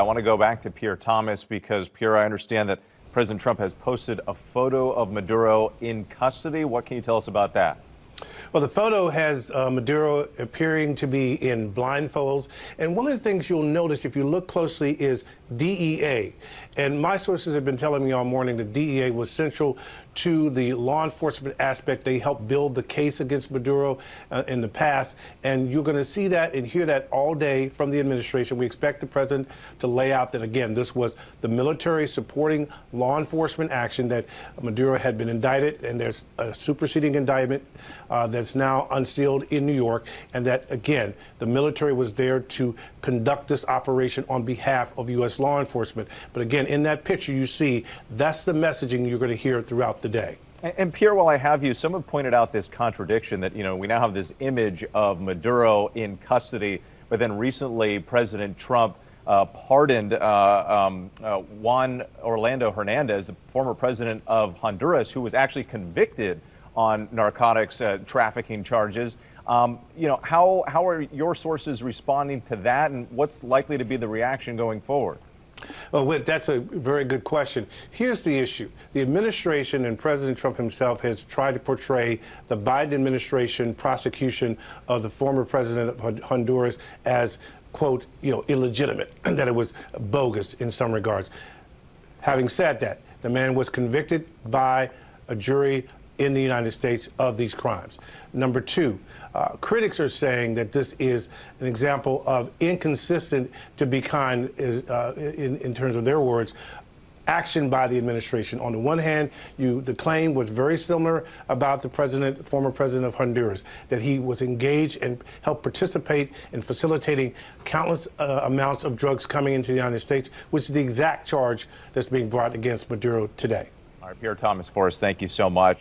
I want to go back to Pierre Thomas because, Pierre, I understand that President Trump has posted a photo of Maduro in custody. What can you tell us about that? Well, the photo has Maduro appearing to be in blindfolds. And one of the things you'll notice if you look closely is DEA. And my sources have been telling me all morning that DEA was central to the law enforcement aspect. They helped build the case against Maduro in the past. And you're going to see that and hear that all day from the administration. We expect the president to lay out that, again, this was the military supporting law enforcement action, that Maduro had been indicted, and there's a superseding indictment that's now unsealed in New York, and that, again, the military was there to conduct this operation on behalf of U.S. law enforcement. But again, in that picture you see, that's the messaging you're going to hear throughout the day. And Pierre, while I have you, someone pointed out this contradiction that, we now have this image of Maduro in custody, but then recently President Trump pardoned Juan Orlando Hernandez, the former president of Honduras, who was actually convicted on narcotics trafficking charges. How are your sources responding to that, and what's likely to be the reaction going forward? Well, Whit, that's a very good question. Here's the issue. The administration and President Trump himself has tried to portray the Biden administration prosecution of the former president of Honduras as, quote, illegitimate, and that it was bogus in some regards. Having said that, the man was convicted by a jury in the United States of these crimes. Number two, critics are saying that this is an example of inconsistent, to be kind, in terms of their words, action by the administration. On the one hand, the claim was very similar about the former president of Honduras, that he was engaged and helped participate in facilitating countless amounts of drugs coming into the United States, which is the exact charge that's being brought against Maduro today. All right, Pierre Thomas Forrest, thank you so much.